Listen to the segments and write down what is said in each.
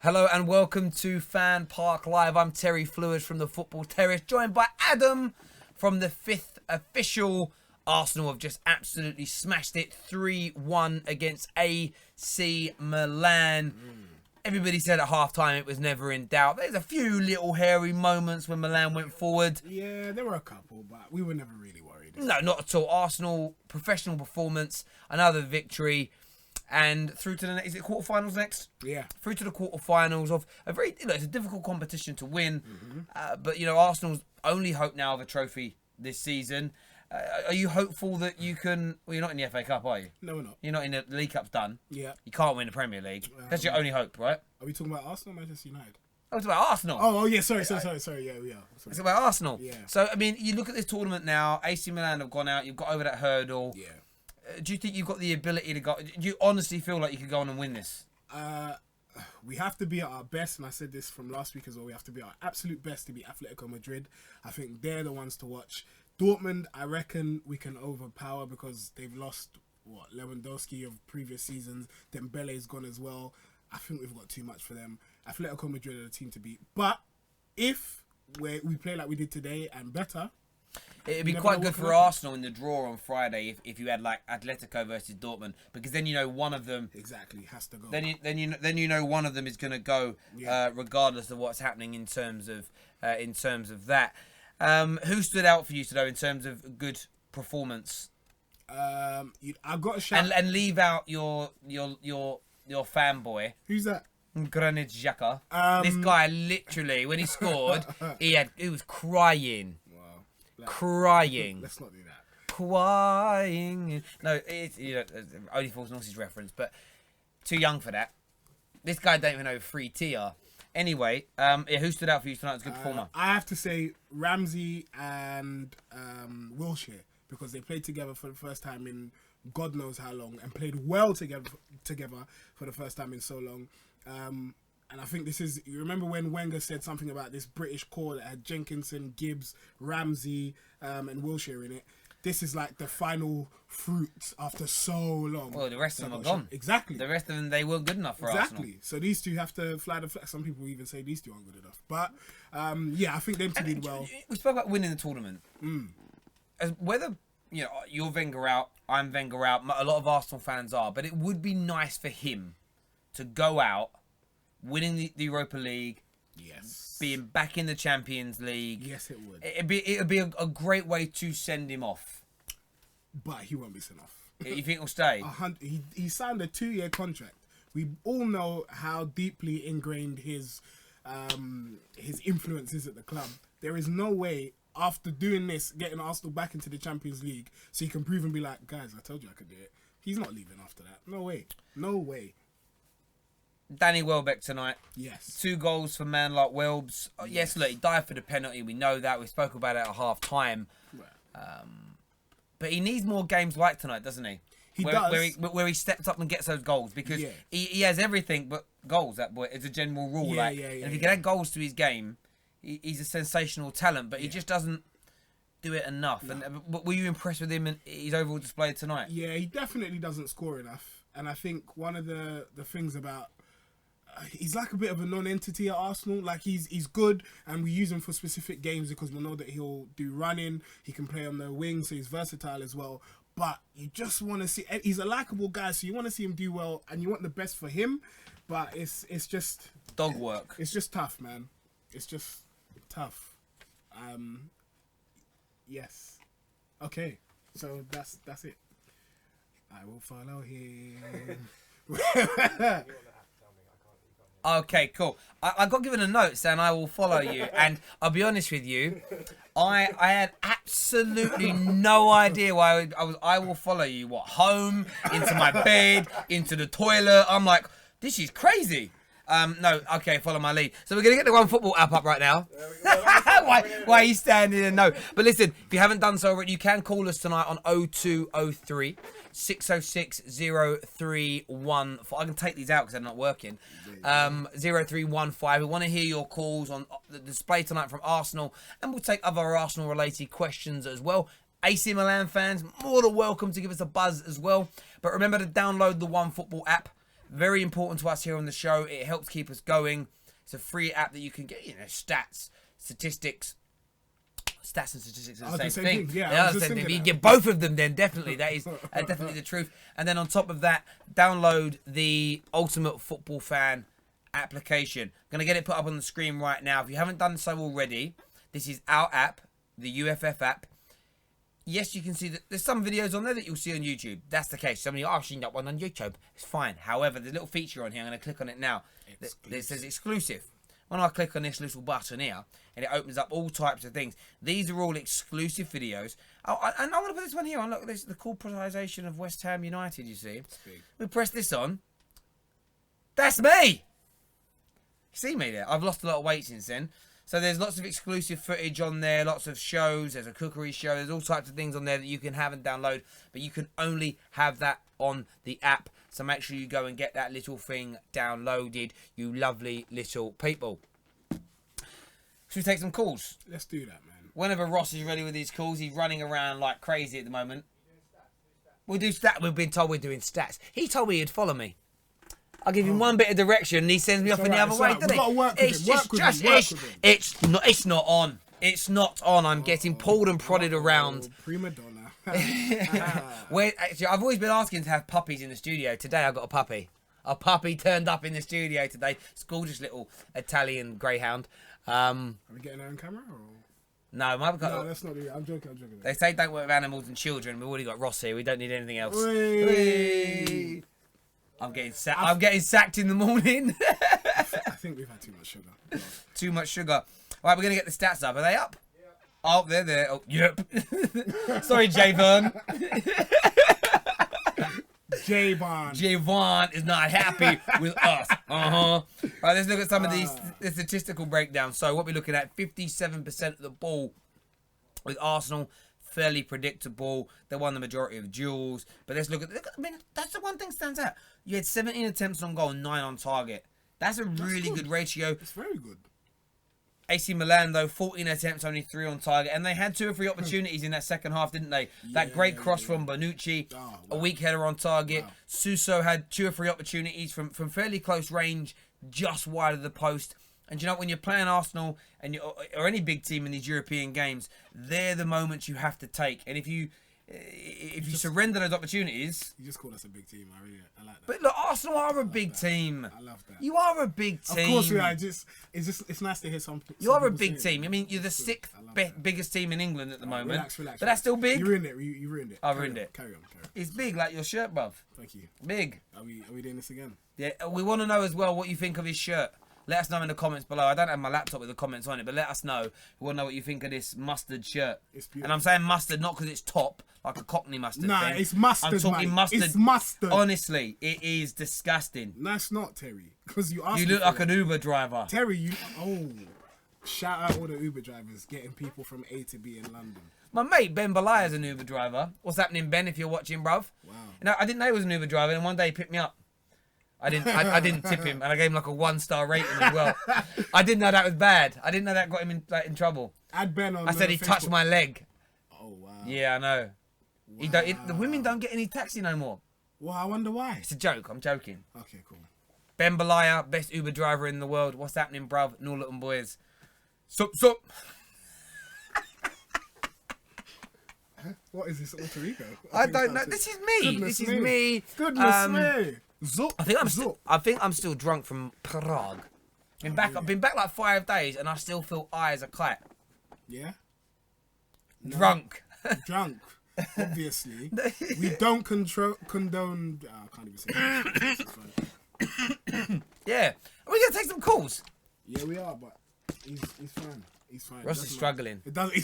Hello and welcome to FanPark Live. I'm Terry Fluid from the Football Terrace, joined by Adam from the Fifth Official. Arsenal have just absolutely smashed it 3-1 against AC Milan. Everybody said at half-time it was never in doubt. There's a few little hairy moments when Milan went forward. Yeah, there were a couple, but we were never really worried. No, not at all. Arsenal, professional performance, another victory. And through to the next, is it quarterfinals next? Yeah. Through to the quarterfinals of a very, it's a difficult competition to win. But, Arsenal's only hope now of a trophy this season. Are you hopeful that you can, well, you're not in the FA Cup, are you? No, we're not. You're not in the League Cup's done. Yeah. You can't win the Premier League. That's your only hope, right? Are we talking about Arsenal or Manchester United? Oh, it's about Arsenal. Oh, yeah, sorry, yeah, we are. Sorry. It's about Arsenal. Yeah. So, you look at this tournament now, AC Milan have gone out, you've got over that hurdle. Yeah. Do you think you've got the ability to go? Do you honestly feel like you could go on and win this? We have to be at our best, and I said this from last week as well. We have to be our absolute best to beat Atletico Madrid. I think they're the ones to watch. Dortmund, I reckon we can overpower because they've lost, Lewandowski of previous seasons. Dembele's gone as well. I think we've got too much for them. Atletico Madrid are the team to beat. But if we play like we did today and better... It'd be quite good for Arsenal in the draw on Friday if you had like Atletico versus Dortmund, because then one of them exactly has to go. Then one of them is going to go regardless of what's happening in terms of that. Who stood out for you today in terms of good performance? I got a shout and leave out your fanboy. Who's that? Granit Xhaka. This guy literally, when he scored, he was crying. Crying. Let's not do that. Crying. No, it's only Fools and Horses reference, but too young for that. This guy don't even know 3T are. Anyway, who stood out for you tonight as a good performer? I have to say Ramsey and Wilshere, because they played together for the first time in God knows how long and played well together for the first time in so long. And I think you remember when Wenger said something about this British core that had Jenkinson, Gibbs, Ramsey, and Wilshere in it. This is like the final fruit after so long. Well, the rest of them are gone. Exactly. The rest of them, they weren't good enough for Arsenal. Exactly. So these two have to fly the flag. Some people even say these two aren't good enough. But, I think them two did well. We spoke about winning the tournament. As whether, you're Wenger out, I'm Wenger out, a lot of Arsenal fans are, but it would be nice for him to go out winning the Europa League, yes, being back in the Champions League. Yes, it would. It'd be a great way to send him off. But he won't be sent off. You think he'll stay? He signed a 2-year contract. We all know how deeply ingrained his influence is at the club. There is no way after doing this, getting Arsenal back into the Champions League, so he can prove and be like, guys, I told you I could do it. He's not leaving after that. No way. No way. Danny Welbeck tonight. Yes. 2 goals for man like Welbs. Yes, look, he died for the penalty. We know that. We spoke about it at half time. But he needs more games like tonight, doesn't he? He does. Where he steps up and gets those goals, because he has everything but goals, that boy. It's a general rule. And if he can add goals to his game, he's a sensational talent, but he just doesn't do it enough. No. And were you impressed with him and his overall display tonight? Yeah, he definitely doesn't score enough. And I think one of the things about... he's like a bit of a non-entity at Arsenal. Like he's good, and we use him for specific games because we know that he'll do running. He can play on the wing, so he's versatile as well. But you just want to see... he's a likable guy, so you want to see him do well, and you want the best for him. But it's just... dog work. It's just tough, man. It's just tough. Yes. Okay. So that's it. I will follow him. Okay, cool. I got given a note saying I will follow you, and I'll be honest with you, I had absolutely no idea why I will follow you. What, home, into my bed, into the toilet? I'm like, this is crazy. No, okay, follow my lead. So we're going to get the One Football app up right now. Why are you standing there? No. But listen, if you haven't done so already, you can call us tonight on 0203 606 0315. I can take these out because they're not working. 0315. We want to hear your calls on the display tonight from Arsenal, and we'll take other Arsenal-related questions as well. AC Milan fans, more than welcome to give us a buzz as well. But remember to download the One Football app. Very important to us here on the show. It helps keep us going. It's a free app that you can get, stats, statistics. Stats and statistics are the same thing. Yeah, they are the same thing. If you get both of them, then definitely that is definitely the truth. And then on top of that, download the Ultimate Football Fan application. I'm going to get it put up on the screen right now. If you haven't done so already, this is our app, the UFF app. Yes, you can see that there's some videos on there that you'll see on YouTube. That's the case. Somebody, I've seen that one on YouTube. It's fine. However, there's a little feature on here. I'm going to click on it now. That says exclusive. When I click on this little button here, and it opens up all types of things. These are all exclusive videos. And I'm going to put this one here on. Look, this is the corporatisation of West Ham United, you see. We press this on. That's me! You see me there? I've lost a lot of weight since then. So there's lots of exclusive footage on there, lots of shows, there's a cookery show, there's all types of things on there that you can have and download, but you can only have that on the app. So make sure you go and get that little thing downloaded, you lovely little people. Should we take some calls? Let's do that, man. Whenever Ross is ready with his calls, he's running around like crazy at the moment. We'll do stats. We've been told we're doing stats. He told me he'd follow me. I'll give him one bit of direction and he sends me off in the other way, doesn't he? It's not on. It's not on. I'm getting pulled and prodded around. Prima donna. Actually, I've always been asking to have puppies in the studio. Today I got a puppy. A puppy turned up in the studio today. It's a gorgeous little Italian greyhound. Are we getting her on camera? Or? No, let's not do that. I'm joking. They say don't work with animals and children. We've already got Ross here. We don't need anything else. Whee! I'm getting sacked in the morning. I think we've had too much sugar. Too much sugar. All right, we're going to get the stats up. Are they up? Yeah. Oh, they're there. Oh, yep. Sorry, Javon. Javon is not happy with us. All right, let's look at some of these the statistical breakdown. So what we're looking at, 57% of the ball with Arsenal. Fairly predictable. They won the majority of duels. But let's look at... I mean, that's the one thing that stands out. You had 17 attempts on goal and 9 on target. That's a really good ratio. It's very good. AC Milan, though, 14 attempts, only 3 on target. And they had 2 or 3 opportunities in that second half, didn't they? That great cross from Bonucci, a weak header on target. Suso had 2 or 3 opportunities from fairly close range, just wide of the post. And you know, when you're playing Arsenal or any big team in these European games, they're the moments you have to take. And if you surrender those opportunities, you just call us a big team. I like that. But look, Arsenal are a big team. I love that. You are a big team. Of course we are. It's nice to hear some. You are a big team. I mean, you're the 6th biggest team in England at the moment. Relax. But that's still big. You ruined it. You ruined it. I ruined it. Carry on. It's big, like your shirt, bruv. Thank you. Big. Are we doing this again? Yeah. We want to know as well what you think of his shirt. Let us know in the comments below. I don't have my laptop with the comments on it, but let us know. We want to know what you think of this mustard shirt. It's beautiful. And I'm saying mustard not because it's top, like a Cockney mustard Nah, thing. it's mustard, I'm talking mustard. It's mustard. Honestly, it is disgusting. No, it's not, Terry. Because you asked You look like an Uber driver. Terry, shout out all the Uber drivers getting people from A to B in London. My mate, Ben Belay, is an Uber driver. What's happening, Ben, if you're watching, bruv? Wow. You know, I didn't know he was an Uber driver, and one day he picked me up. I didn't tip him, and I gave him like a 1-star rating as well. I didn't know that was bad. I didn't know that got him in trouble. Add Ben on. I said he touched my leg. Oh wow. Yeah, I know. Wow. The women don't get any taxi no more. Well, I wonder why. It's a joke. I'm joking. Okay, cool. Ben Belaya, best Uber driver in the world. What's happening, bruv? Northampton boys. Sup. What is this alter ego? I don't know. This is me. This is me. Goodness me. I think I'm still drunk from Prague. I've been back like 5 days, and I still feel high as a kite. Yeah. No. Drunk. Obviously, we don't condone. I can't even say that. Yeah. Are we gonna take some calls? Yeah, we are, but he's fine. He's fine. Ross is struggling. It doesn't.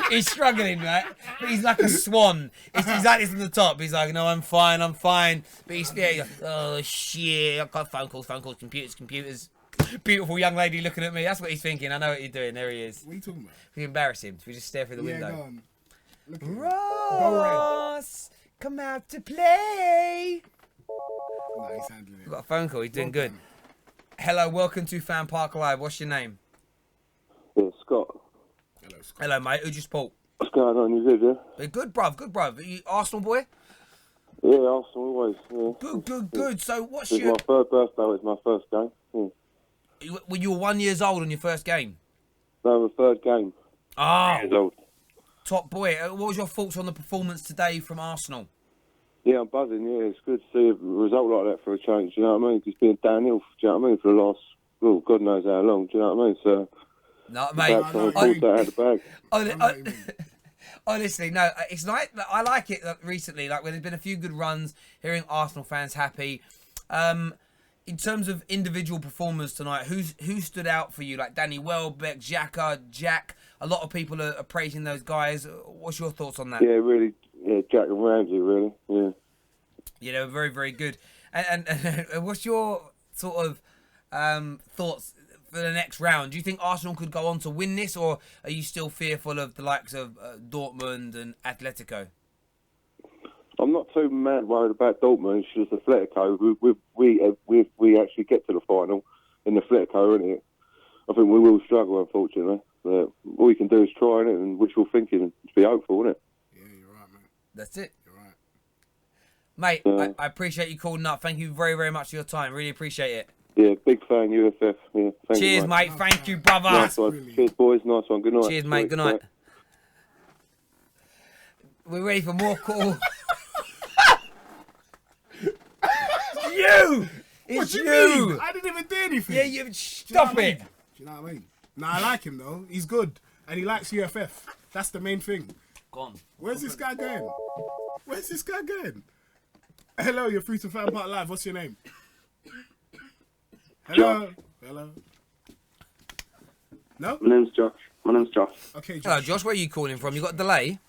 He's struggling, right? But he's like a swan. He's like this on the top. He's like, no, I'm fine. But he's like, oh shit, I've got phone calls, computers. Beautiful young lady looking at me. That's what he's thinking. I know what you're doing. There he is. What are you talking about? We embarrass him. We just stare through the window. Go on. Look at Ross, come out to play. No, he's handling it. We've got a phone call. He's doing good. Hello, welcome to FanPark Live. What's your name? Yeah, Scott. Hello, Scott. Hello, mate. Who just spoke? What's going on? You good, yeah? Good, bruv. Are you Arsenal boy? Yeah, Arsenal always. Yeah. Good. So what's It's your... my third birthday. It's my first game. When you were 1 year old on your first game? No, the third game. Ah, Years old. top boy. What was your thoughts on the performance today from Arsenal? Yeah, I'm buzzing. Yeah, it's good to see a result like that for a change. Do you know what I mean? It's been downhill. Do you know what I mean? For the last, well, God knows how long. Do you know what I mean? So, No, mate. about time I pulled that out of the bag. Honestly, no. It's nice. I like it recently. Like when there's been a few good runs, hearing Arsenal fans happy. In terms of individual performers tonight, who stood out for you? Like Danny Welbeck, Xhaka, Jack. A lot of people are praising those guys. What's your thoughts on that? Yeah, really. Yeah, Jack and Ramsey, really. Yeah. You know, very, very good. And what's your sort of thoughts for the next round? Do you think Arsenal could go on to win this, or are you still fearful of the likes of Dortmund and Atletico? I'm not too mad worried about Dortmund. It's just Atletico. We actually get to the final in the Atletico, isn't it? I think we will struggle, unfortunately. But all we can do is try it and wishful thinking to be hopeful, isn't it? Yeah, you're right, man. That's it. You're right. Mate, I appreciate you calling up. Thank you very, very much for your time. Really appreciate it. Yeah, big fan, UFF. Yeah, thank Cheers, you, mate. Thank you, brother. Nice one. Brilliant. Cheers, boys. Nice one. Good night. Cheers, mate. Good night. We're ready for more calls. You! It's What do you you! mean? I didn't even do anything. Yeah, you Do you know stop what I mean? it. Do you know what I mean? Nah, I like him though. He's good, and he likes UFF. That's the main thing. Gone. Where's this guy going? Where's this guy going? Hello, you're free to FanPark Live. What's your name? Hello. Hello. No? My name's Josh. Okay, Josh. Hello, Josh. Where are you calling from? You got a delay?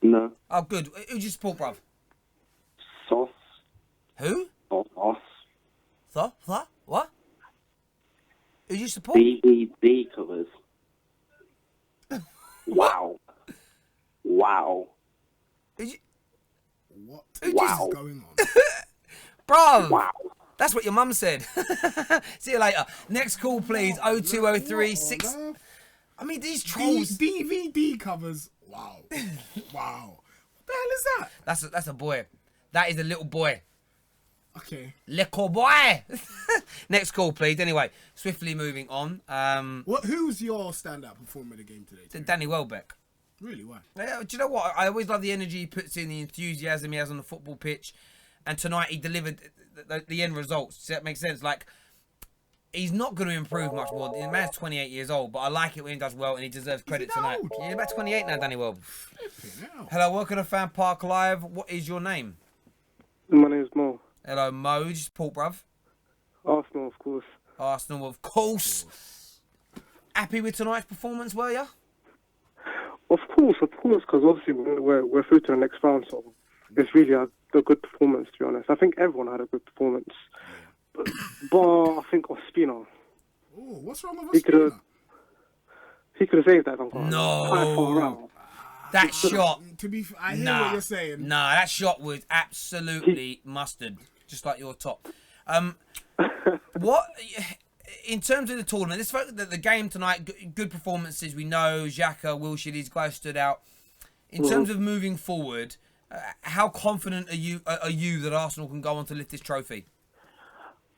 No. Oh, good. Who do you support, bruv? Sauce. Who? Sauce. What? Who do you support? DVD covers. Wow. Wow. Who do you... What Wow. is going on? Bruv! Wow. That's what your mum said. See you later. Next call, please. 0203 6. No. I mean, these trolls. DVD covers. Wow. Wow. What the hell is that? That's a boy. That is a little boy. Okay. Little boy. Next call, please. Anyway, swiftly moving on. Who's your standout performer in the game today? Terry? Danny Welbeck. Really? Why? Yeah, do you know what? I always love the energy he puts in, the enthusiasm he has on the football pitch. And tonight he delivered the end results. Does that make sense? Like, he's not going to improve much more. The man's 28 years old, but I like it when he does well, and he deserves credit tonight. old? Yeah, he's about 28 now, Danny Welbeck. Flipping hell. Hello, welcome to FanPark Live. What is your name? My name's Mo. Hello, Mo. Who do you support, bruv? Arsenal, of course. Arsenal, of course. Happy with tonight's performance, were you? Of course, because obviously we're through to the next round, so it's really a good performance, to be honest. I think everyone had a good performance. But I think Ospina, Oh, what's wrong with he could Ospina? have saved that. Quite far No. around. That shot. To be, I hear what you're saying. Nah, that shot was absolutely mustard, just like your top. What in terms of the tournament? The game tonight, good performances. We know Xhaka, Wilshere, these guys stood out. In terms of moving forward, how confident are you that Arsenal can go on to lift this trophy?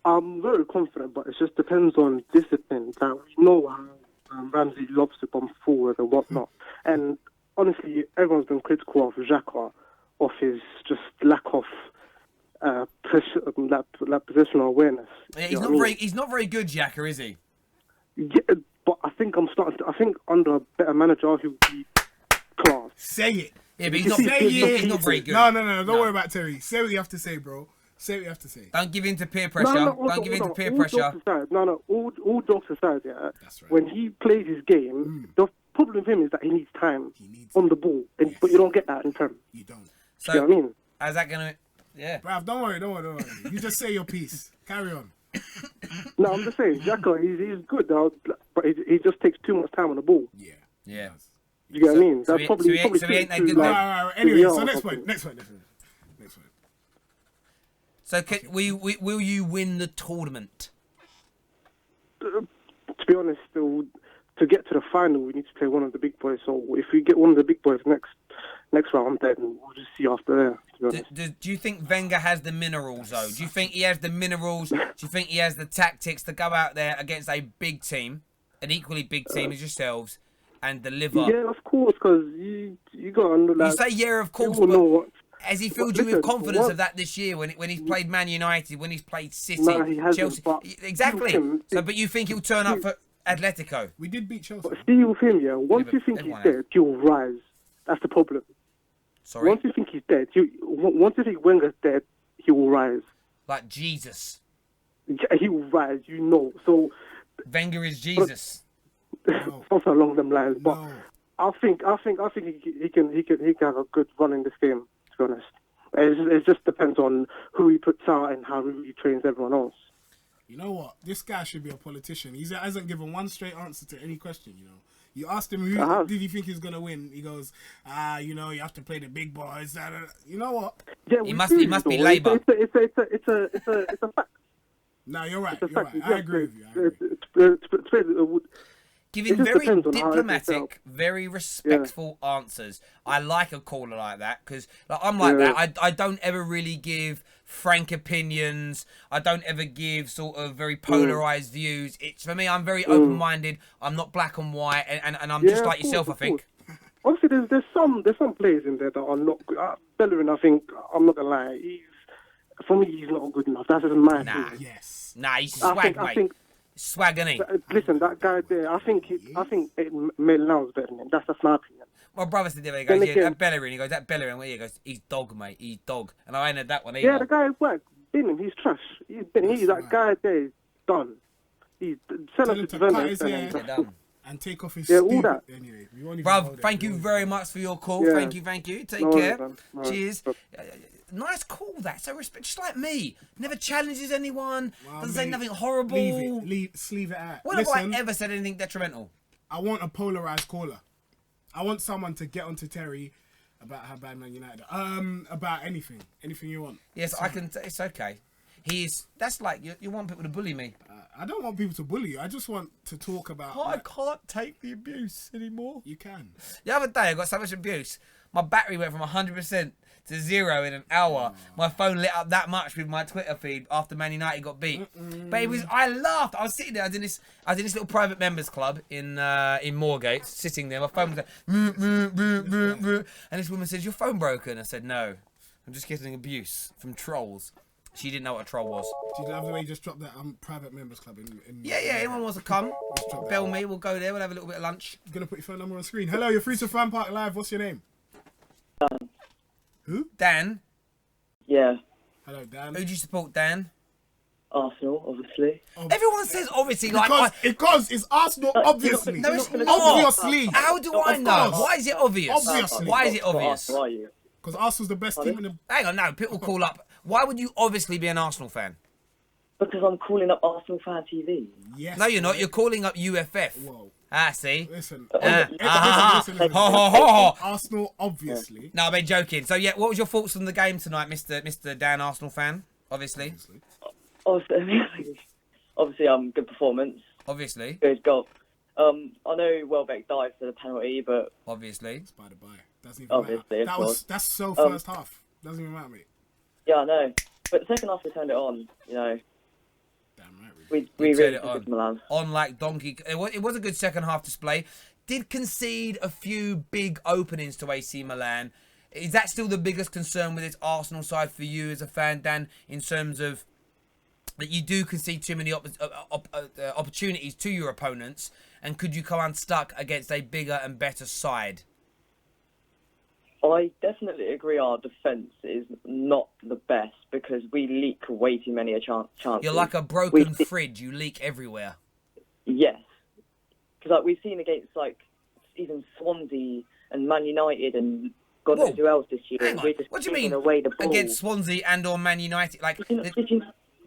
I'm very confident, but it just depends on discipline. That we know how Ramsey loves to bomb forward and whatnot. And honestly, everyone's been critical of Xhaka, of his just lack of positional awareness. Yeah, he's not very good, Xhaka, is he? Yeah, but I think I think under a better manager, he'll be class. Say it. Yeah, but He's not very good. No. Don't worry about Terry. Say what you have to say, bro. Say what you have to say. Don't give in to peer pressure. Don't give in to peer pressure. All jokes aside, yeah. That's right. When he plays his game, the problem with him is that he needs time needs on the ball, but you don't get that in turn. You don't. So, You know what I mean? how's that gonna? Yeah. Bruv, don't worry. You just say your piece. Carry on. No, I'm just saying, Xhaka, he's good, but he just takes too much time on the ball. Yeah. Yeah. You get what I mean? so That's he- probably so he ain't that good too, then? Right. Anyway, so Yeah, next okay. point. So will you win the tournament? To be honest, to get to the final, we need to play one of the big boys. So if we get one of the big boys next next round, then we'll just see after there, to be honest. Do you think Wenger has the minerals, though? Do you think he has the minerals? Do you think he has the tactics to go out there against a big team, an equally big team as yourselves, and deliver? Yeah, of course, because you got to You say yeah, of course, but has he filled you with confidence of that this year when he's played Man United, when he's played City, No, he hasn't, Chelsea? but Exactly. But you think he'll turn up for Atletico? We did beat Chelsea. But see with him, yeah, once but you think he's everyone dead, he'll rise. That's the problem. Sorry? Once you think he's dead, once you think Wenger's dead, he will rise. Like Jesus. He will rise, you know. So Wenger is Jesus. something along them lines. But No. I think he can have a good run in this game. To be honest, it just depends on who he puts out and how he trains everyone else. You know what? This guy should be a politician. He hasn't given one straight answer to any question, you know. You asked him who did you think he's going to win? He goes, you know, you have to play the big boys. You know what? Yeah, He must be Labour. It's a fact. No, you're right. It's a You're fact. right. I agree with you. Giving just very depends on how it diplomatic, very respectful answers. I like a caller like that because I'm like that. I don't ever really give frank opinions. I don't ever give sort of very polarized views. It's for me. I'm very open-minded. I'm not black and white, and I'm just like yourself. I think. Obviously, there's some players in there that are not good. Bellerin, I think, I'm not gonna lie, for me he's not good enough. That's just my opinion. Yes. Nah, he's swag, mate. Swag, isn't he? Listen, that guy there, I think Milan's better than him. That's my opinion. My brother said the other day, he goes, yeah, that Bellerin. He goes, that Bellerin. He goes, he's dog, mate. He's dog. And I ain't had that one either. Yeah, the guy worked. He's trash. He's that guy there is done. He's Tell him to cut his hair done. and take off his all that. Anyway, we won't even Bruv, hold it. thank you very much for your call. Yeah. Thank you. Take No care. worries, man. Cheers. Nice call, that. So respect, just like me. Never challenges anyone. Well, Doesn't say mate, nothing horrible. Leave it out. When Listen, have I ever said anything detrimental? I want a polarized caller. I want someone to get onto Terry about how bad Man United are. About anything you want. Yes, I can. It's okay. That's like you want people to bully me. I don't want people to bully you. I just want to talk about. I can't take the abuse anymore. You can. The other day I got so much abuse. My battery went from 100% to 0 in an hour. My phone lit up that much with my Twitter feed after Man United got beat. But I laughed. I was sitting there. I was in this little private members club in Moorgate, sitting there. My phone was like, and this woman says, "Your phone broken?" I said, "No, I'm just getting abuse from trolls." She didn't know what a troll was. Do you love the way you just dropped that private members club in Yeah. Anyone wants to come? Bell me. We'll go there. We'll have a little bit of lunch. Gonna put your phone number on screen. Hello, you're free to FanPark Live. What's your name? Who? Dan. Yeah. Hello, Dan. Who do you support, Dan? Arsenal, obviously. Everyone says obviously, Because it's Arsenal, obviously. No, it's not. Obviously. How do I know? Why is it obvious? Obviously. Why is it obvious? Why are you? Because Arsenal's the best team in the... Hang on, no. People call up. Why would you obviously be an Arsenal fan? Because I'm calling up Arsenal Fan TV. Yes. No, you're not. You're calling up UFF. Whoa. See? Listen. Listen. Arsenal, obviously. No, I've been joking. So, yeah, what was your thoughts on the game tonight, Mr. Dan, Arsenal fan? Obviously. Obviously, good performance. Obviously. Good goal. I know Welbeck died for the penalty, but... Obviously. It's by the by. Doesn't even Obviously, matter. That's so first half. Doesn't even matter, mate. Yeah, I know. But the second half we turned it on, you know. Damn right. We turned really it on. did Milan. On like donkey. It was a good second half display. Did concede a few big openings to AC Milan. Is that still the biggest concern with this Arsenal side for you as a fan, Dan, in terms of that you do concede too many opportunities to your opponents, and could you come unstuck against a bigger and better side? I definitely agree our defence is not the best because we leak way too many chances. You're like a broken fridge. You leak everywhere. Yes. Because we've seen against even Swansea and Man United and God knows who else this year. Hang on. What do you mean away the ball. against Swansea and or Man United?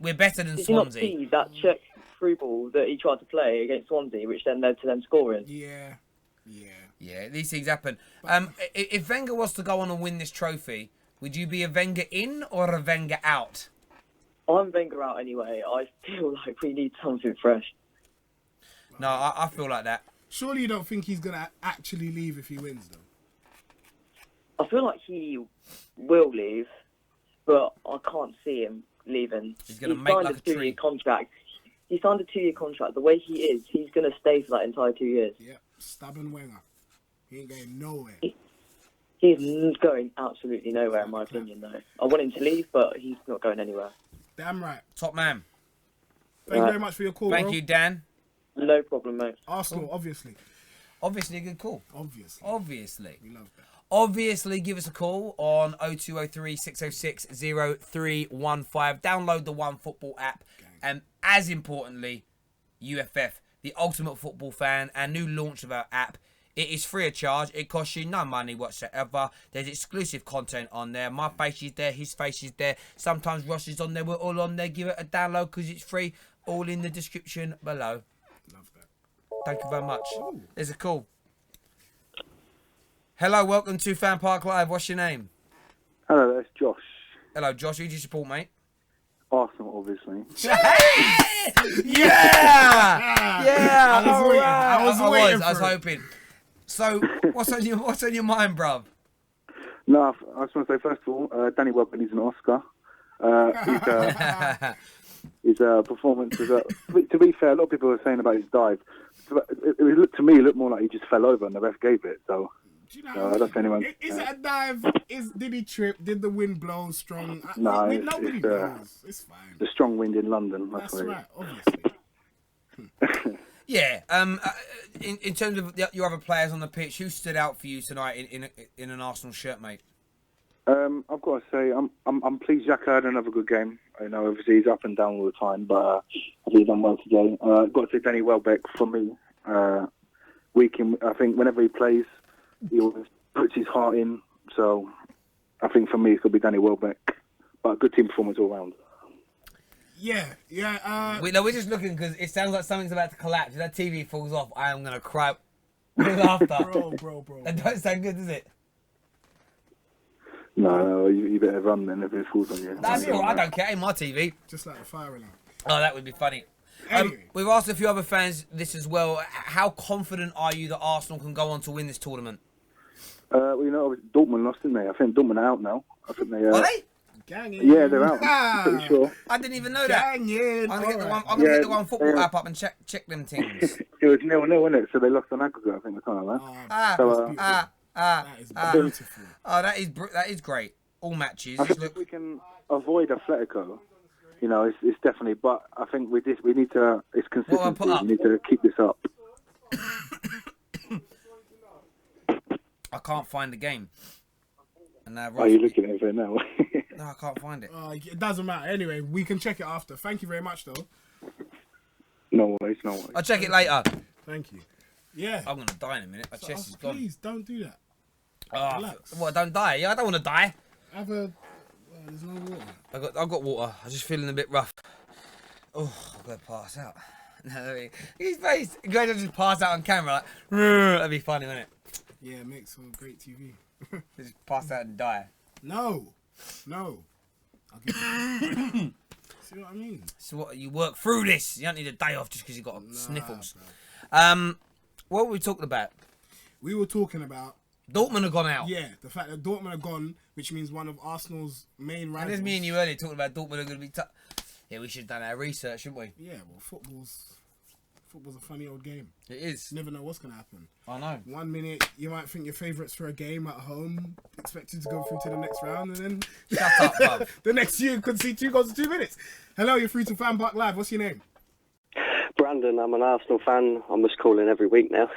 We're better than Did Swansea. you not see that check through ball that he tried to play against Swansea, which then led to them scoring? Yeah, these things happen. If Wenger was to go on and win this trophy, would you be a Wenger in or a Wenger out? I'm Wenger out anyway. I feel like we need something fresh. No, I feel like that. Surely you don't think he's going to actually leave if he wins, though? I feel like he will leave, but I can't see him leaving. He's going to make signed like a a tree. 2-year contract. He signed a 2-year contract. The way he is, he's going to stay for that entire 2 years. Yeah, stubborn Wenger. He ain't going nowhere. He's going absolutely nowhere, in my opinion, though. I want him to leave, but he's not going anywhere. Damn right. Top man. Thank you very much for your call, Thank bro. you, Dan. No problem, mate. Arsenal, obviously. Obviously a good call. Obviously. We love that. Obviously, give us a call on 0203 606 0315. Download the OneFootball app. And as importantly, UFF, the Ultimate Football Fan, our new launch of our app. It is free of charge. It costs you no money whatsoever. There's exclusive content on there. My face is there. His face is there. Sometimes Ross is on there. We're all on there. Give it a download because it's free. All in the description below. Love that. Thank you very much. There's a call. Hello, welcome to FanPark Live. What's your name? Hello, that's Josh. Hello, Josh. Who do you support, mate? Arsenal, obviously. Yeah! Yeah! I was waiting for I was it. hoping. So, what's on your mind, bruv? No, I just want to say, first of all, Danny Welbeck needs an Oscar. His performance was... to be fair, a lot of people were saying about his dive. To me, it looked more like he just fell over and the ref gave it, so... Do you know, that's anyone. Is it a dive? Did he trip? Did the wind blow strong? No, Nobody knows. It's fine. The strong wind in London. That's what it is. right, obviously. Yeah. In terms of your other players on the pitch, who stood out for you tonight in an Arsenal shirt, mate? I've got to say, I'm pleased Xhaka had another good game. I know, obviously, he's up and down all the time, but I think he's done well today. I've got to say, Danny Welbeck, for me, I think whenever he plays, he always puts his heart in. So I think for me, it's going to be Danny Welbeck. But a good team performance all round. Yeah. We're just looking because it sounds like something's about to collapse. If that TV falls off, I am going to cry with laughter. Bro. That don't sound good, does it? No, you better run then if it falls on you. That's all right. I don't care. Ain't my TV. Just like the fire alarm. Oh, that would be funny. Anyway. We've asked a few other fans this as well. How confident are you that Arsenal can go on to win this tournament? Well, you know, Dortmund lost, didn't they? I think Dortmund are out now. I think they. Are they? Gang in. Yeah, they're out. I'm pretty sure. I didn't even know that. Gang in. I'm gonna Alright. get the one football app up and check them things. It was 0-0, wasn't it? So they lost on aggregate, I think, the time, right? That is beautiful. Oh, that is great. All matches. I think if we can avoid Atletico, you know, it's definitely. But I think with this, we need to. It's consistency. We need to keep this up. I can't find the game. And Are you looking at it now? No, I can't find it. It doesn't matter. Anyway, we can check it after. Thank you very much, though. No worries. I'll check it later. Thank you. Yeah. I'm gonna die in a minute. My chest is gone. Please don't do that. Oh, Relax. what? Don't die? Yeah, I don't want to die. Have a. There's no water. I've got water. I'm just feeling a bit rough. Oh, I'm gonna pass out. No, his face. I'm going to just pass out on camera. Like, that'd be funny, wouldn't it? Yeah, it makes for great TV. Just pass out and die. No. I'll give you. See what I mean? So what? You work through this. You don't need a day off just because you got sniffles. Bro. What were we talking about? We were talking about. Dortmund have gone out. Yeah, the fact that Dortmund are gone, which means one of Arsenal's main rivals. And there's me and you earlier talking about Dortmund are going to be tough. Yeah, we should have done our research, shouldn't we? Yeah, well, football's a funny old game. It is. You never know what's going to happen. I know. 1 minute, you might think your favourites for a game at home, expected to go through to the next round, and then... Shut up, bruv. The next you could see 2 goals in 2 minutes. Hello, you're through to FanPark Live. What's your name? Brandon, I'm an Arsenal fan. I'm just calling every week now.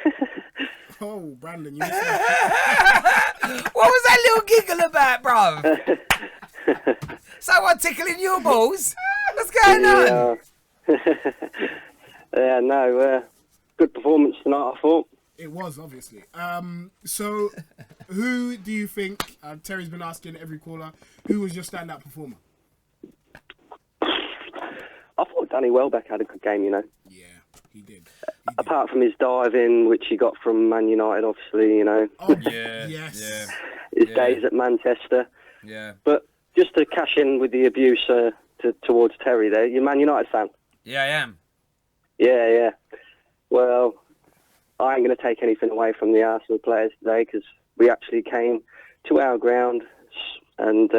Oh, Brandon, you missed that. What was that little giggle about, bruv? Someone tickling your balls? What's going on? Yeah, no, good performance tonight, I thought. It was, obviously. So, who do you think, Terry's been asking every caller, who was your standout performer? I thought Danny Welbeck had a good game, you know. Yeah, he did. Apart from his diving, which he got from Man United, obviously, you know. Oh, Yeah. yes. Yeah. His days at Manchester. Yeah. But just to cash in with the abuse towards Terry there, you're a Man United fan? Yeah, I am. Yeah. Well, I ain't going to take anything away from the Arsenal players today because we actually came to our ground, and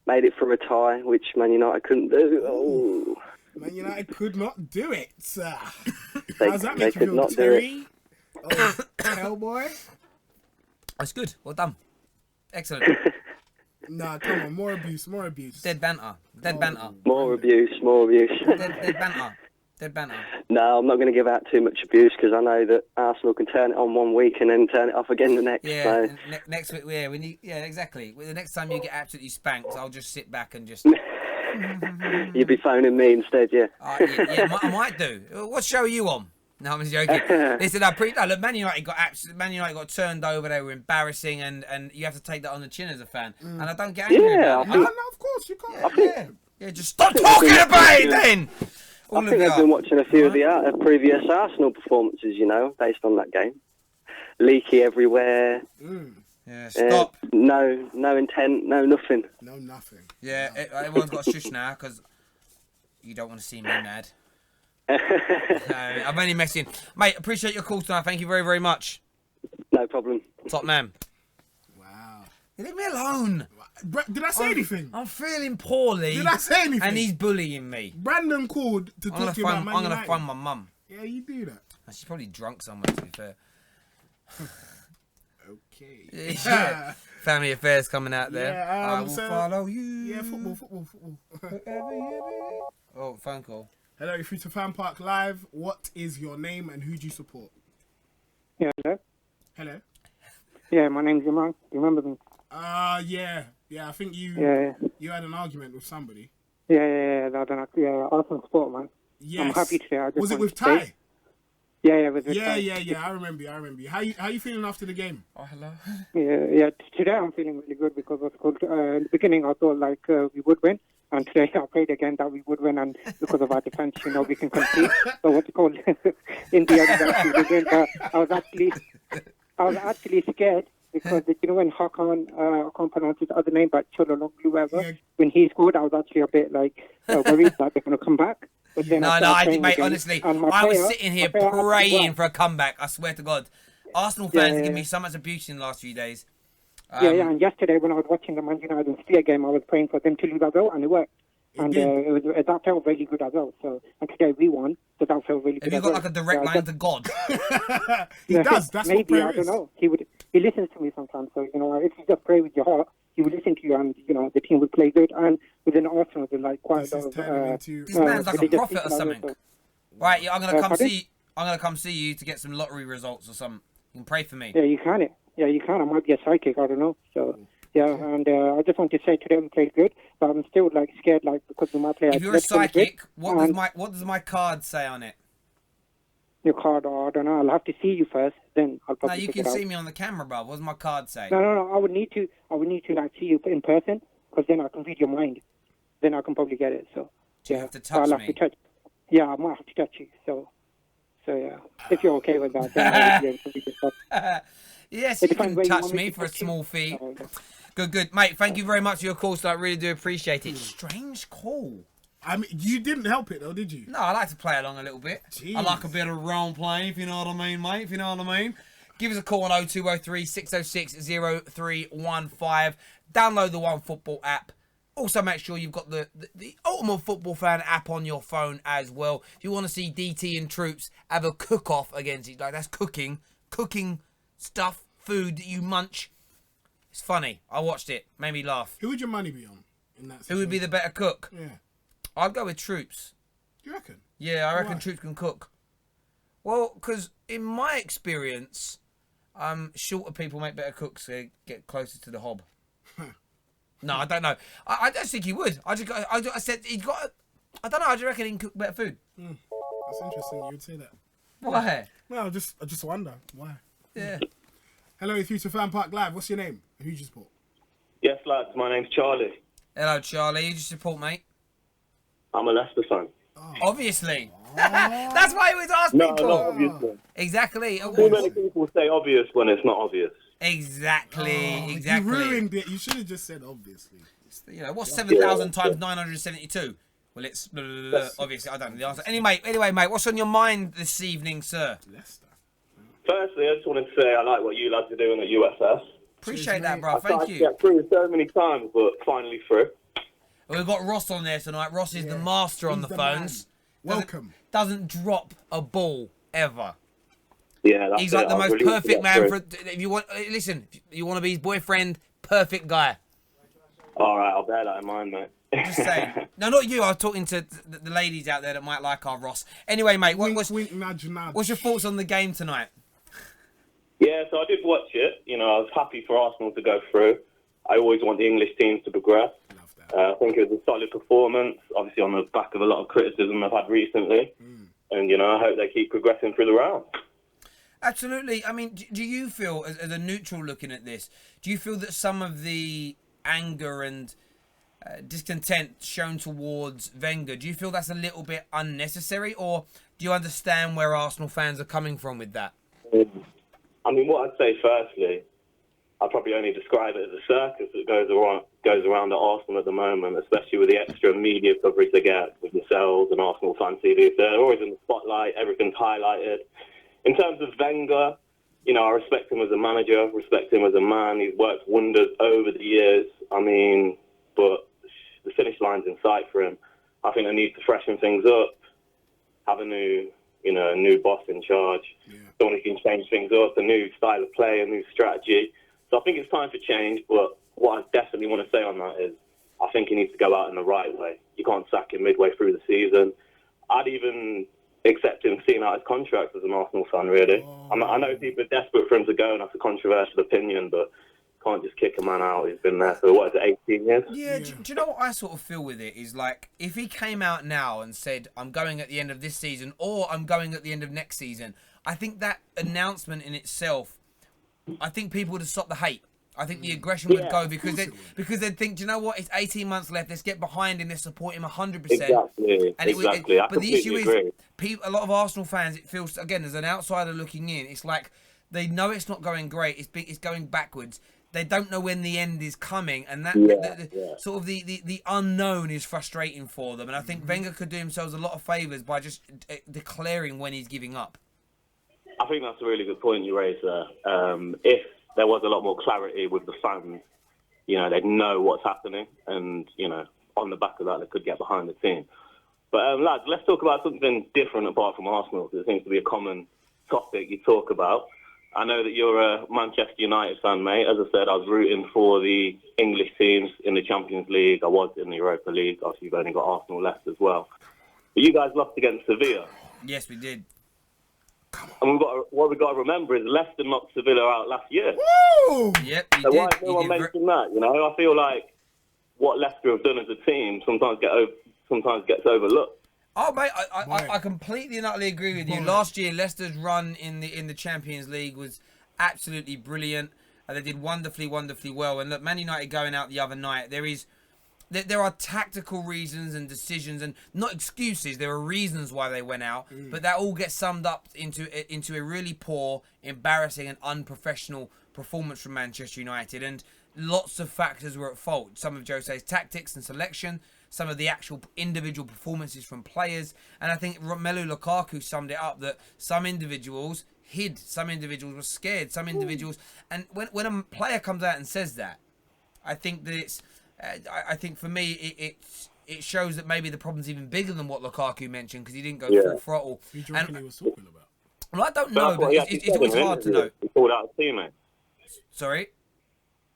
made it for a tie, which Man United couldn't do. Oh. Man United could not do it. They, How's that they make you could feel, not do it. Terry? Oh, Hellboy? That's good. Well done. Excellent. Nah, come on, more abuse. Dead banter. Dead banter. More abuse. Dead banter. Dead banter. No, I'm not going to give out too much abuse because I know that Arsenal can turn it on one week and then turn it off again the next. Yeah, So. next week, exactly. Well, the next time you get absolutely spanked, I'll just sit back and just... You'd be phoning me instead, yeah. I might do. What show are you on? No, I'm joking. Listen, look, Man United got turned over. They were embarrassing, and you have to take that on the chin as a fan. And I don't get angry about it. No, of course you can't. Yeah, just stop talking about it then. I think I've been watching a few of the previous Arsenal performances, based on that game. Leaky everywhere. Yeah, stop. No intent, no nothing. No nothing. Yeah, everyone's got a shush now because you don't want to see me mad. I'm only messing. Mate, appreciate your call tonight. Thank you very, very much. No problem. Top man. Wow. Leave me alone. Did I say anything? I'm feeling poorly. Did I say anything? And he's bullying me. Brandon called to talk to you about Man I'm going to United. find my mum. Yeah, you do that. She's probably drunk somewhere, to be fair. Okay. Yeah. Family affairs coming out there. Yeah, I will follow you. Yeah, football. Oh, phone call. Hello, you're free to FanPark Live. What is your name and who do you support? Yeah, hello. Hello. Yeah, my name's Yaman. You remember me? Yeah, I think you had an argument with somebody. Yeah, I don't know. Yeah, awesome sport, man. Yes. I'm happy today. Was it with Ty? Yeah, with Ty. Yeah, I remember you. How you feeling after the game? Oh, hello. Yeah, today I'm feeling really good because what's called, in the beginning I thought we would win, and today I prayed again that we would win, and because of our defense, we can concede. So what's called, in the end, actually we win. I was actually scared. Because when Hakan, I can't pronounce his other name, but Cholologlu, whatever, when he scored, I was actually a bit worried that they're going to come back. But then mate, honestly, I was sitting here praying for a comeback. I swear to God, Arsenal fans give me so much abuse in the last few days. And yesterday when I was watching the Man United and Sphere game, I was praying for them to lose as well, and it worked. That felt really good as well. So, and today we won, so that felt really good. Have you got a direct line to God? He does. That's maybe, what prayer I don't is. know. He listens to me sometimes. So if you just pray with your heart, he will listen to you, and the team will play good. And within Arsenal, there's quite a lot of. This man's like a prophet or something. Right, I'm gonna come see. I'm gonna come see you to get some lottery results or something. You can pray for me. Yeah, you can. Yeah, you can. I might be a psychic. I don't know. So. Yeah, and I just want to say today we played good, but I'm still scared because we might play. If you're a psychic, what does my card say on it? Your card, I don't know. I'll have to see you first, then I'll probably. No, you can see me on the camera, bro. What does my card say? No. I would need to see you in person, because then I can read your mind. Then I can probably get it. So. Do you have to touch me? Yeah, I might have to touch you. So yeah, if you're okay with that, then I'll be able to read your stuff. Yes, you can touch me for a small fee. Good, mate. Thank you very much for your call, so I really do appreciate it. Strange call. I mean, you didn't help it though, did you? No, I like to play along a little bit. Jeez. I like a bit of role play, if you know what I mean, mate. If you know what I mean. Give us a call on 0203 606 0315. Download the OneFootball app. Also, make sure you've got the Ultimate Football Fan app on your phone as well. If you want to see DT and Troops have a cook-off against each other, that's cooking stuff, food that you munch. It's funny. I watched it. Made me laugh. Who would your money be on in that situation? Who would be the better cook? Yeah. I'd go with Troops. You reckon? Yeah, I reckon Troops can cook. Well, because in my experience, shorter people make better cooks. So they get closer to the hob. No, I don't know. I don't think he would. I said he's got. I don't know. I just reckon he can cook better food. That's interesting. You would say that. Why? Well, I just wonder why. Yeah. Hello, if you're to FanPark Live, what's your name? Who do you support? Yes, lads. My name's Charlie. Hello, Charlie. Who do you support, mate? I'm a Leicester fan. Oh. Obviously. That's why he always asks people. No, not obviously. Exactly. Too many people say obvious when it's not obvious. Exactly. You ruined it. You should have just said obviously. What's 7,000 times 972? Well, it's obviously I don't know the answer. Anyway, mate, what's on your mind this evening, sir? Leicester. Firstly, I just wanted to say I like what you lads are doing at USS. Appreciate that, mate. bro. I Thank tried to you. get through so many times, but finally through. We've got Ross on there tonight. Ross is the master on He's the the man. phones. Welcome. Doesn't drop a ball ever. Yeah, that's He's it. like the I was most relieved to perfect get man through. for. If you want, listen. If you want to be his boyfriend, perfect guy. All right, I'll bear that in mind, mate. Just saying. No, not you. I was talking to the ladies out there that might like our Ross. Anyway, mate, Wink, wink, nudge, nudge. what's your thoughts on the game tonight? Yeah, so I did watch it. You know, I was happy for Arsenal to go through. I always want the English teams to progress. Love that. I think it was a solid performance, obviously on the back of a lot of criticism I've had recently. And, you know, I hope they keep progressing through the round. Absolutely. I mean, do you feel, as a neutral looking at this, do you feel that some of the anger and discontent shown towards Wenger, do you feel that's a little bit unnecessary, or do you understand where Arsenal fans are coming from with that? I mean, what I'd say firstly, I'd probably only describe it as a circus that goes around at Arsenal at the moment, especially with the extra media coverage they get with yourselves and Arsenal Fan TV. They're always in the spotlight, everything's highlighted. In terms of Wenger, you know, I respect him as a manager, respect him as a man. He's worked wonders over the years. I mean, but the finish line's in sight for him. I think they need to freshen things up, have a new boss in charge, someone who can change things up, a new style of play, a new strategy. So I think it's time for change, but what I definitely want to say on that is I think he needs to go out in the right way. You can't sack him midway through the season. I'd even accept him seeing out his contract as an Arsenal fan, really. I know people are desperate for him to go, and that's a controversial opinion, but can't just kick a man out. He's been there for, 18 years? Yeah, do you know what I sort of feel with it is, like, if he came out now and said, I'm going at the end of this season or I'm going at the end of next season, I think that announcement in itself, I think people would have stopped the hate. I think the aggression would go because they'd think, do you know what, it's 18 months left, let's get behind him, let's support him 100%. Exactly. But the issue is, a lot of Arsenal fans, it feels, again, as an outsider looking in, it's like they know it's not going great, it's going backwards. They don't know when the end is coming, and that sort of the unknown is frustrating for them. And I think Wenger could do himself a lot of favours by just declaring when he's giving up. I think that's a really good point you raised there. If there was a lot more clarity with the fans, you know, they'd know what's happening, and, you know, on the back of that, they could get behind the team. But, lads, let's talk about something different apart from Arsenal, because it seems to be a common topic you talk about. I know that you're a Manchester United fan, mate. As I said, I was rooting for the English teams in the Champions League. I was in the Europa League. Obviously, you've only got Arsenal left as well. But you guys lost against Sevilla. Yes, we did. And what we've got to remember is Leicester knocked Sevilla out last year. Woo! Yep, So why has no one mentioned that? You know, I feel like what Leicester have done as a team sometimes gets overlooked. Oh, mate, I completely and utterly agree with you. Last year, Leicester's run in the Champions League was absolutely brilliant. They did wonderfully, wonderfully well. And look, Man United going out the other night, there are tactical reasons and decisions, and not excuses. There are reasons why they went out, but that all gets summed up into a really poor, embarrassing, and unprofessional performance from Manchester United. And lots of factors were at fault. Some of Jose's tactics and selection, some of the actual individual performances from players, and I think Romelu Lukaku summed it up that some individuals hid, some individuals were scared, some individuals, and when a player comes out and says that, I think that it's, I think for me it shows that maybe the problem's even bigger than what Lukaku mentioned, because he didn't go full throttle. Who do you reckon he was talking about? Well, I don't know, but it's always hard to know. He called out his teammates. Sorry?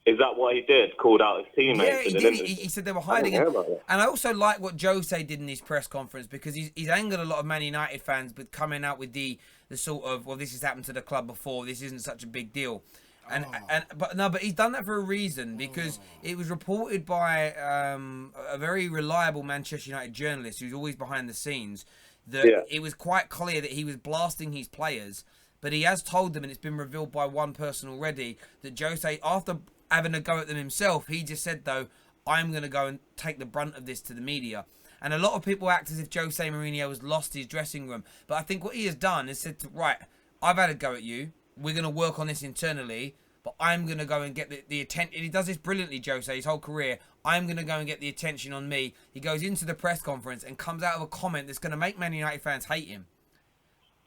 Is that what he did? Called out his teammates? Yeah, he did. He said they were hiding it. And I also like what Jose did in his press conference, because he's angered a lot of Man United fans with coming out with the sort of, well, this has happened to the club before, this isn't such a big deal. But he's done that for a reason, because it was reported by a very reliable Manchester United journalist who's always behind the scenes that it was quite clear that he was blasting his players, but he has told them, and it's been revealed by one person already, that Jose, after having a go at them himself, he just said, though, I'm going to go and take the brunt of this to the media. And a lot of people act as if Jose Mourinho has lost his dressing room, but I think what he has done is said, right, I've had a go at you, we're going to work on this internally, but I'm going to go and get the attention. He does this brilliantly, Jose, his whole career. I'm going to go and get the attention on me. He goes into the press conference and comes out of a comment that's going to make Man United fans hate him.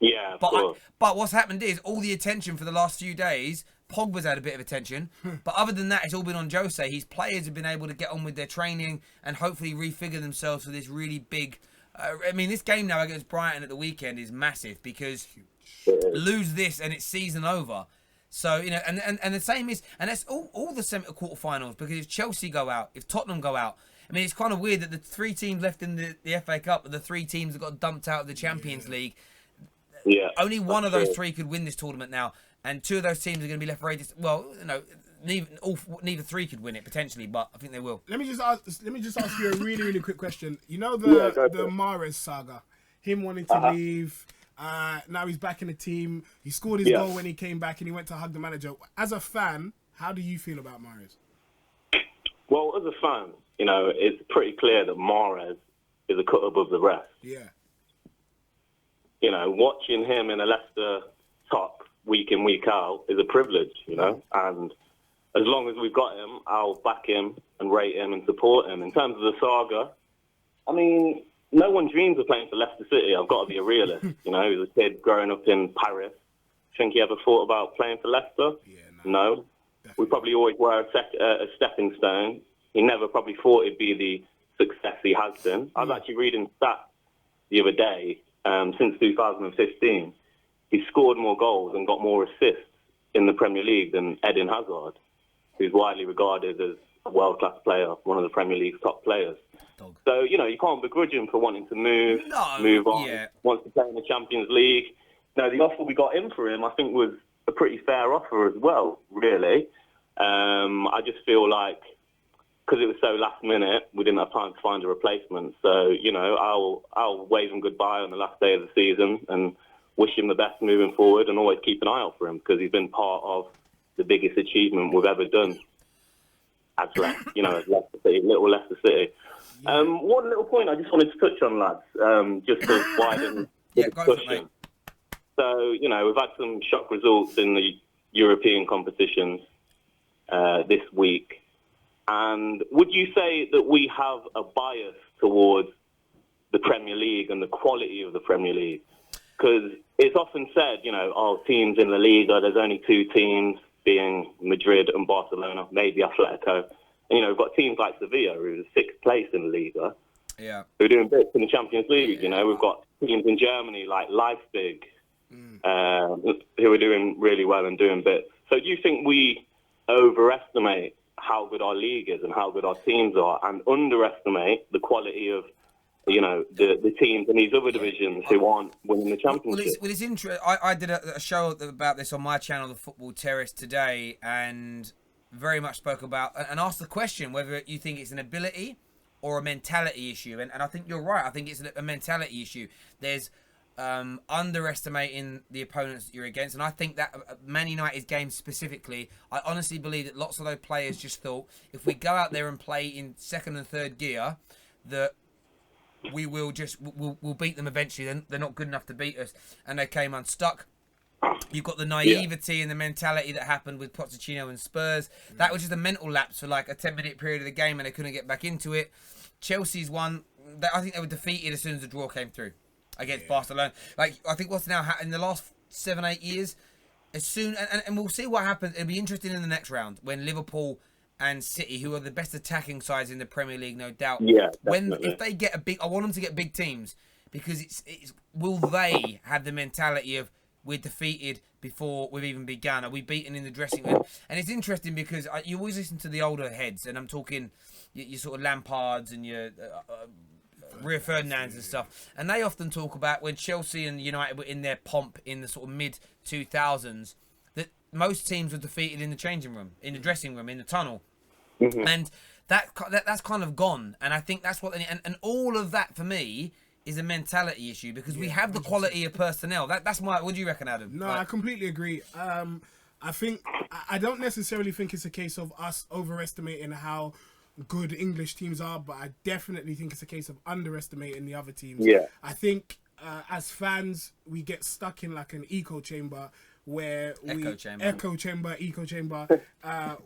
Yeah, of But course. but what's happened is all the attention for the last few days, Pogba's had a bit of attention. But other than that, it's all been on Jose. His players have been able to get on with their training and hopefully refigure themselves for this really big... I mean, this game now against Brighton at the weekend is massive because lose this and it's season over. So, you know, and the same is... And that's all the quarterfinals, because if Chelsea go out, if Tottenham go out... I mean, it's kind of weird that the 3 teams left in the FA Cup are the 3 teams that got dumped out of the Champions League. Yeah. Only one of those 3 could win this tournament now, and 2 of those teams are going to be left for ages. Well, you know, neither 3 could win it potentially, but I think they will. Let me just ask you a really quick question. You know the Mahrez saga, him wanting to leave. Now he's back in the team. He scored his goal when he came back, and he went to hug the manager. As a fan, how do you feel about Mahrez? Well, as a fan, you know, it's pretty clear that Mahrez is a cut above the rest. Yeah. You know, watching him in a Leicester top week in, week out is a privilege, you know. And as long as we've got him, I'll back him and rate him and support him. In terms of the saga, I mean, no one dreams of playing for Leicester City. I've got to be a realist. You know, he was a kid growing up in Paris. Think he ever thought about playing for Leicester? Yeah, no. We probably always were a stepping stone. He never probably thought it'd be the success he has been. I was actually reading stats the other day. Since 2015, he's scored more goals and got more assists in the Premier League than Eden Hazard, who's widely regarded as a world-class player, one of the Premier League's top players. So, you know, you can't begrudge him for wanting to move on, wants to play in the Champions League. Now, the offer we got in for him, I think, was a pretty fair offer as well, really. I just feel like, because it was so last minute, we didn't have time to find a replacement. So, you know, I'll wave him goodbye on the last day of the season and wish him the best moving forward, and always keep an eye out for him, because he's been part of the biggest achievement we've ever done as Leicester City, little Leicester City. One little point I just wanted to touch on, lads, just to widen the discussion. So, you know, we've had some shock results in the European competitions this week. And would you say that we have a bias towards the Premier League and the quality of the Premier League? Because it's often said, you know, teams in La Liga, there's only 2 teams, being Madrid and Barcelona, maybe Atletico. And, you know, we've got teams like Sevilla, who's 6th place in La Liga, who are doing bits in the Champions League. You know, we've got teams in Germany like Leipzig, who are doing really well and doing bits. So do you think we overestimate how good our league is and how good our teams are, and underestimate the quality of, you know, the teams in these other divisions who aren't winning the championship? Well, it's interesting. I did a show about this on my channel, The Football Terrace, today, and very much spoke about and asked the question whether you think it's an ability or a mentality issue. And I think you're right. I think it's a mentality issue. There's underestimating the opponents that you're against, and I think that Man United's game specifically, I honestly believe that lots of those players just thought, if we go out there and play in 2nd and 3rd gear, that we will we'll beat them eventually. They're not good enough to beat us, and they came unstuck. You've got the naivety and the mentality that happened with Pochettino and Spurs. That was just a mental lapse for like a 10-minute period of the game, and they couldn't get back into it. Chelsea's one, I think they were defeated as soon as the draw came through against Barcelona. Like, I think what's now happened in the last 7-8 years, as soon and we'll see what happens. It'll be interesting in the next round when Liverpool and City, who are the best attacking sides in the Premier League, no doubt. Yeah, definitely. If they get I want them to get big teams, because it's will they have the mentality of, we're defeated before we've even begun? Are we beaten in the dressing room? And it's interesting because you always listen to the older heads, and I'm talking your sort of Lampards and your Rio Ferdinands and stuff, and they often talk about when Chelsea and United were in their pomp in the sort of mid-2000s, that most teams were defeated in the changing room, in the dressing room, in the tunnel. And that's kind of gone. And I think that's what and all of that for me is a mentality issue, because we have the 100%. Quality of personnel. That's my. What do you reckon, Adam? No, I completely agree. I don't necessarily think it's a case of us overestimating how good English teams are, but I definitely think it's a case of underestimating the other teams. Yeah. I think as fans, we get stuck in like an echo chamber where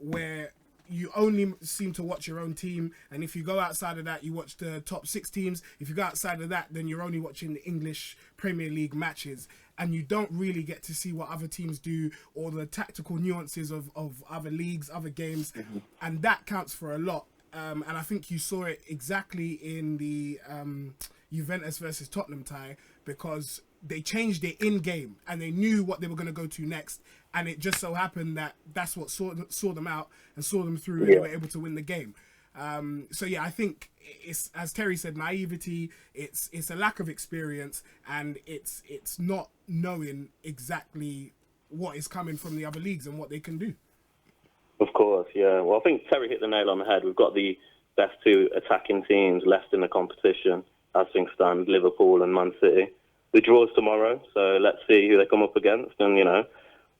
where you only seem to watch your own team, and if you go outside of that, you watch the top 6 teams. If you go outside of that, then you're only watching the English Premier League matches. and you don't really get to see what other teams do or the tactical nuances of other leagues, other games, and that counts for a lot. And I think you saw it exactly in the Juventus versus Tottenham tie, because they changed it in game and they knew what they were going to go to next, and it just so happened that that's what saw them out and saw them through, and they were able to win the game. So yeah, I think it's, as Terry said, naivety. It's a lack of experience, and it's not knowing exactly what is coming from the other leagues and what they can do. Of course, yeah. Well, I think Terry hit the nail on the head. We've got the best two attacking teams left in the competition, as things stand, Liverpool and Man City. The draw's tomorrow, so let's see who they come up against. And, you know,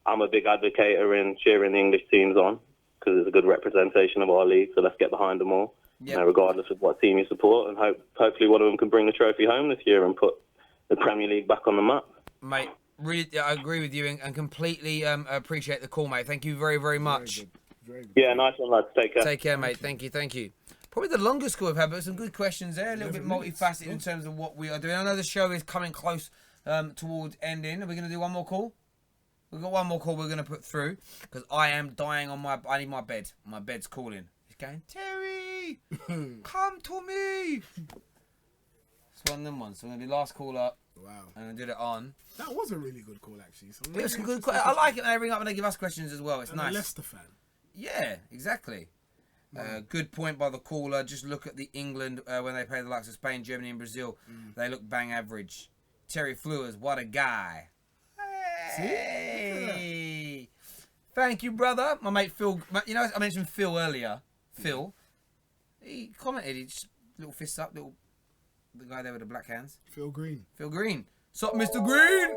I'm a big advocate in cheering the English teams on, because it's a good representation of our league, so let's get behind them all, you know, regardless of what team you support, and hopefully one of them can bring the trophy home this year and put the Premier League back on the map. Mate, really, I agree with you and completely appreciate the call, mate. Thank you very, very much. Very good. Yeah, nice one, lads. Take care. Take care, mate. Thank you. Probably the longest call we've had, but some good questions there. A little bit multifaceted in terms of what we are doing. I know the show is coming close towards ending. Are we going to do one more call? We've got one more call we're going to put through, because I am dying on I need my bed. My bed's calling. It's going, Terry, come to me. It's one of them ones. So we're going to do last call up. Wow. And I did it on. That was a really good call, actually. So It was a good. I like it when they ring up and they give us questions as well. It's nice. A Leicester fan. Yeah, exactly. Good point by the caller. Just look at the England when they play the likes of Spain, Germany, and Brazil. They look bang average. Terry Flewers, what a guy. Hey. Thank you, brother. My mate Phil. You know, I mentioned Phil earlier. Phil. He commented. He just little fists up. The guy there with the black hands. Phil Green. Phil Green. Sup, Mr. Green?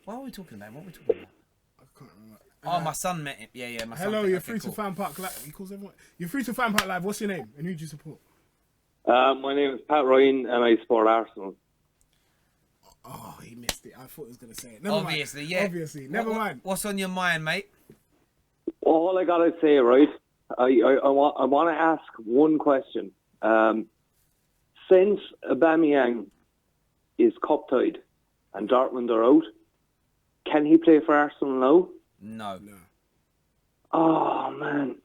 What are we talking about? I can't remember. Oh, my son met him. Yeah, my son. Hello, you're free to FanPark Live. He calls everyone. You're free to FanPark Live. What's your name? And who do you support? My name is Pat Ryan, and I support Arsenal. Oh, he missed it. I thought he was going to say it. Obviously, mind. Yeah. Obviously. Never mind. What's on your mind, mate? All I got to say, right, I want to ask one question. Since Aubameyang is cup-tied and Dortmund are out, can he play for Arsenal now? No. Oh, man.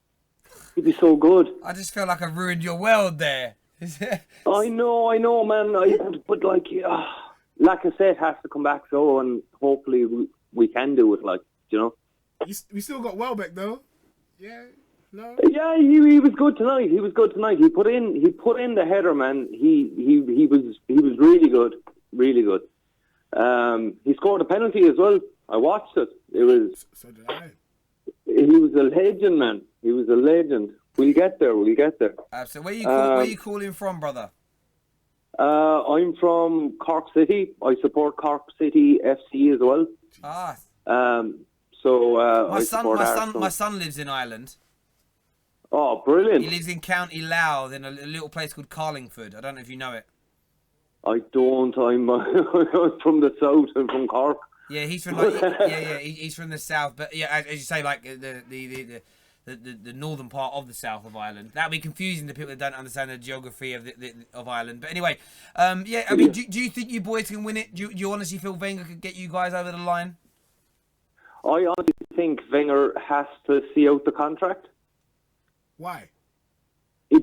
He'd be so good. I just feel like I've ruined your world there. I know, man. But, like, Lacazette has to come back, so, and hopefully we can do it, like, you know. We still got Welbeck, though. Yeah. No. Yeah, he was good tonight. He put in the header, man. He was really good, really good. He scored a penalty as well. I watched it. So did I. He was a legend, man. He was a legend. We'll get there. Absolutely. Where you calling from, brother? I'm from Cork City. I support Cork City FC as well. My son lives in Ireland. Oh, brilliant. He lives in County Louth in a little place called Carlingford. I don't know if you know it. I don't. I'm from the south. I'm from Cork. Yeah, he's from he's from the south. But yeah, as you say, like the northern part of the south of Ireland. That'll be confusing to people that don't understand the geography of Ireland. But anyway, I mean, do you think you boys can win it? Do you honestly feel Wenger could get you guys over the line? I honestly think Wenger has to see out the contract. Why?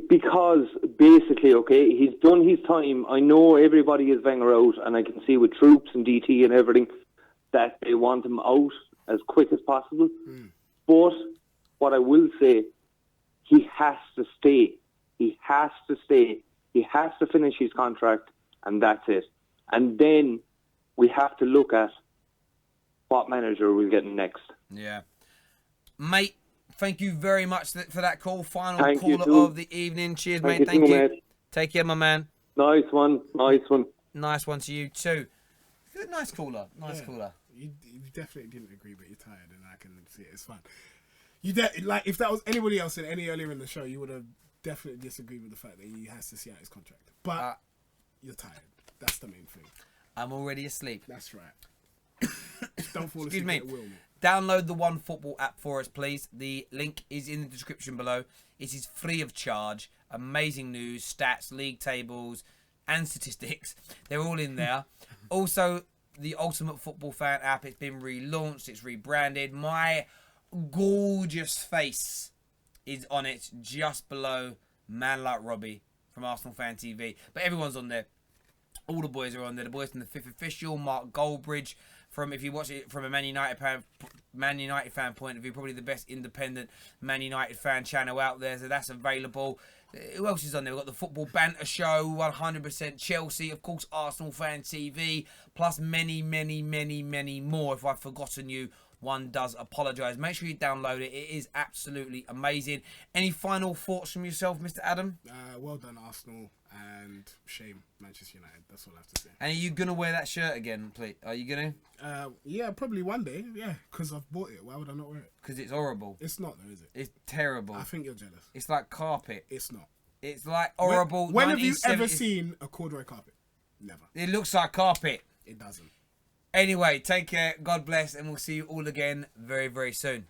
Because basically, okay, he's done his time. I know everybody is Wenger out, and I can see with troops and DT and everything that they want him out as quick as possible. But what I will say, he has to stay. He has to stay. He has to finish his contract, and that's it. And then we have to look at what manager we're getting next. Yeah. Mate, thank you very much for that call. Final caller of the evening. Cheers, mate. Thank you. Mate. Take care, my man. Nice one. Nice one to you too. Good, nice caller. Caller. You definitely didn't agree, but you're tired, and I can see it. It's fine. Like if that was anybody else any earlier in the show, you would have definitely disagreed with the fact that he has to see out his contract. But you're tired. That's the main thing. I'm already asleep. That's right. Don't fall asleep. Excuse me. Download the OneFootball app for us, please. The link is in the description below. It is free of charge. Amazing news, stats, league tables, and statistics. They're all in there. Also, the Ultimate Football Fan app. It's been relaunched. It's rebranded. My gorgeous face is on it, just below Man Like Robbie from Arsenal Fan TV. But everyone's on there. All the boys are on there. The boys from the Fifth Official, Mark Goldbridge. From, if you watch it from a Man United fan point of view, probably the best independent Man United fan channel out there. So that's available. Who else is on there? We've got the Football Banter Show, 100% Chelsea, of course, Arsenal Fan TV, plus many, many, many, many more. If I've forgotten you, one does apologise. Make sure you download it. It is absolutely amazing. Any final thoughts from yourself, Mr. Adam? Well done, Arsenal, and shame, Manchester United. That's all I have to say. And are you going to wear that shirt again, please? Are you going to? Yeah, probably one day. Yeah, because I've bought it. Why would I not wear it? Because it's horrible. It's not, though, is it? It's terrible. I think you're jealous. It's like carpet. It's not. It's like horrible. When have you ever seen a corduroy carpet? Never. It looks like carpet. It doesn't. Anyway, take care. God bless. And we'll see you all again very, very soon.